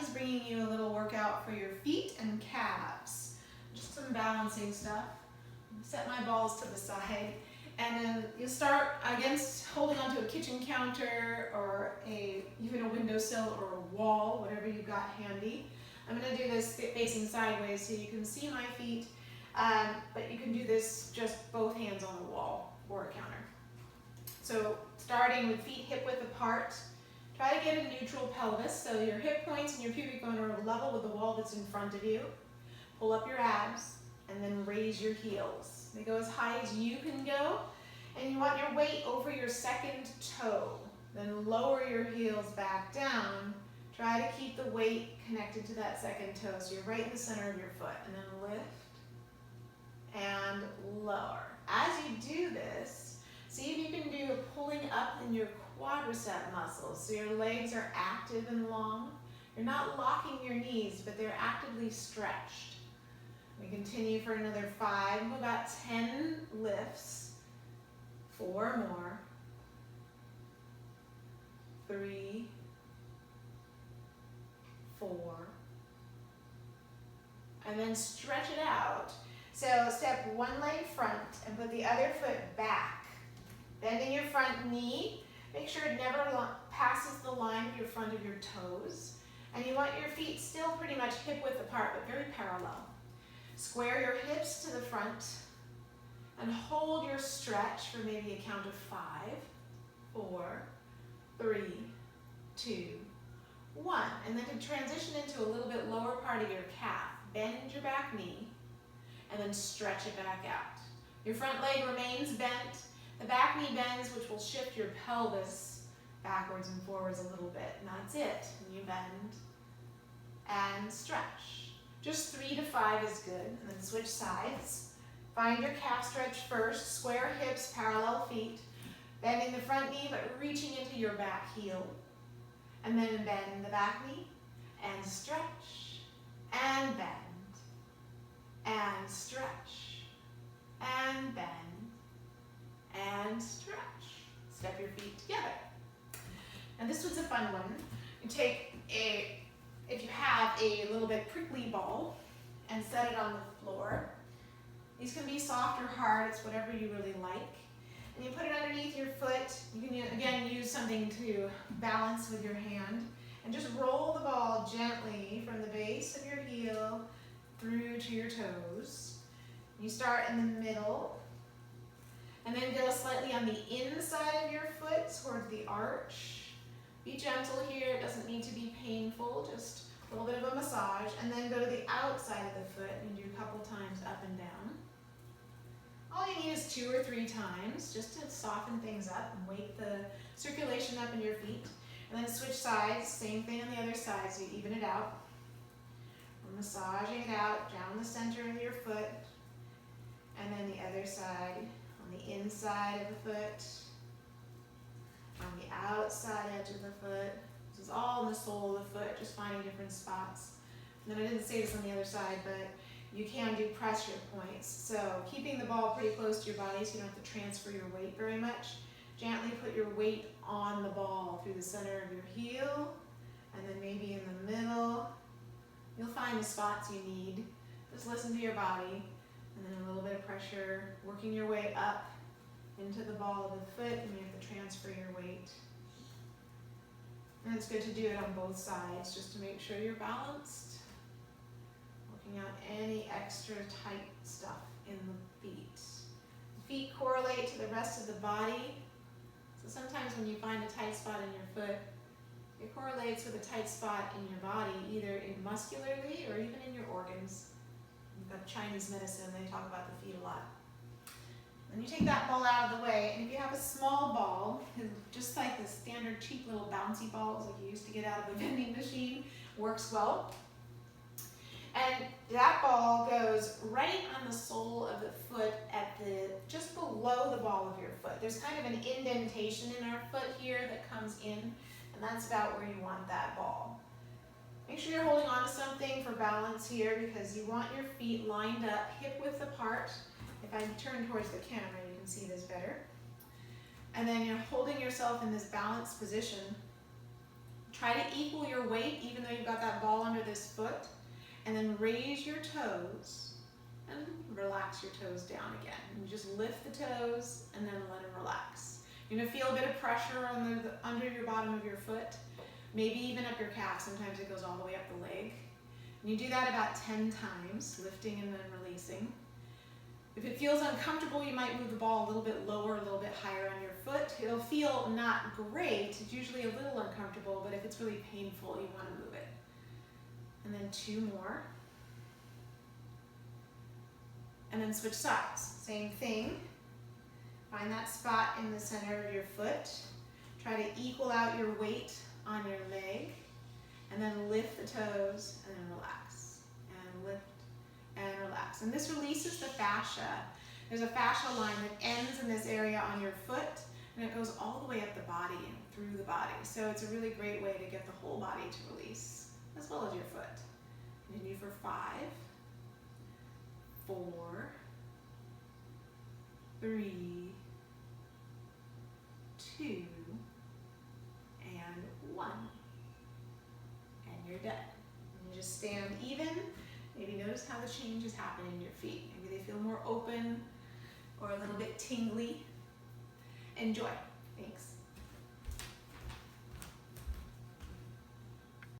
is bringing you a little workout for your feet and calves. Just some balancing stuff. Set my balls to the side. And then you start against holding onto a kitchen counter or even a windowsill or a wall, whatever you've got handy. I'm going to do this facing sideways so you can see my feet, but you can do this just both hands on the wall or a counter. So starting with feet hip width apart, try to get a neutral pelvis so your hip points and your pubic bone are level with the wall that's in front of you. Pull up your abs and then raise your heels. They go as high as you can go, and you want your weight over your second toe. Then lower your heels back down. Try to keep the weight connected to that second toe, so you're right in the center of your foot. And then lift and lower. As you do this, see if you can do a pulling up in your quadricep muscles, so your legs are active and long. You're not locking your knees, but they're actively stretched. We continue for another 5, about 10 lifts. 4 more. 3, 4. And then stretch it out. So step one leg front and put the other foot back. Bending your front knee. Make sure it never passes the line of your front of your toes. And you want your feet still pretty much hip width apart, but very parallel. Square your hips to the front and hold your stretch for maybe a count of 5, 4, 3, 2, 1. And then to transition into a little bit lower part of your calf, bend your back knee and then stretch it back out. Your front leg remains bent. The back knee bends, which will shift your pelvis backwards and forwards a little bit. And that's it. And you bend and stretch. Just 3 to 5 is good, and then switch sides. Find your calf stretch first, square hips, parallel feet, bending the front knee but reaching into your back heel. And then bend the back knee and stretch and bend and stretch and bend and stretch. Step your feet together. And this was a fun one. You take if you have a little bit prickly ball and set it on the floor. These can be soft or hard, it's whatever you really like. And you put it underneath your foot. You can, again, use something to balance with your hand. And just roll the ball gently from the base of your heel through to your toes. You start in the middle, and then go slightly on the inside of your foot towards the arch. Be gentle here, it doesn't need to be painful, just a little bit of a massage. And then go to the outside of the foot and do a couple times up and down. All you need is 2 or 3 times just to soften things up and wake the circulation up in your feet. And then switch sides, same thing on the other side, so you even it out. We're massaging it out down the center of your foot. And then the other side on the inside of the foot. On the outside edge of the foot. This is all in the sole of the foot, just finding different spots. And then I didn't say this on the other side, but you can do pressure points. So keeping the ball pretty close to your body so you don't have to transfer your weight very much. Gently put your weight on the ball through the center of your heel, and then maybe in the middle. You'll find the spots you need. Just listen to your body, and then a little bit of pressure, working your way up into the ball of the foot, and you have to transfer your weight. And it's good to do it on both sides just to make sure you're balanced. Working out any extra tight stuff in the feet. The feet correlate to the rest of the body. So sometimes when you find a tight spot in your foot, it correlates with a tight spot in your body, either muscularly or even in your organs. You've got Chinese medicine, they talk about the feet a lot. Then you take that ball out of the way, and if you have a small ball, just like the standard cheap little bouncy balls like you used to get out of a vending machine, works well. And that ball goes right on the sole of the foot just below the ball of your foot. There's kind of an indentation in our foot here that comes in, and that's about where you want that ball. Make sure you're holding on to something for balance here because you want your feet lined up, hip width apart. If I turn towards the camera, you can see this better. And then you're holding yourself in this balanced position. Try to equal your weight even though you've got that ball under this foot, and then raise your toes and relax your toes down again. And just lift the toes and then let them relax. You're gonna feel a bit of pressure on under your bottom of your foot, maybe even up your calf. Sometimes it goes all the way up the leg. And you do that about 10 times, lifting and then releasing. If it feels uncomfortable, you might move the ball a little bit lower, a little bit higher on your foot. It'll feel not great. It's usually a little uncomfortable, but if it's really painful, you want to move it. And then 2 more. And then switch sides. Same thing. Find that spot in the center of your foot. Try to equal out your weight on your leg. And then lift the toes and then relax. And lift and relax. And this releases the fascia. There's a fascia line that ends in this area on your foot, and it goes all the way up the body and through the body. So it's a really great way to get the whole body to release, as well as your foot. Continue for 5, 4, 3, 2, and 1. And you're done. And you just stand even. Maybe notice how the changes happen in your feet. Maybe they feel more open or a little bit tingly. Enjoy. Thanks.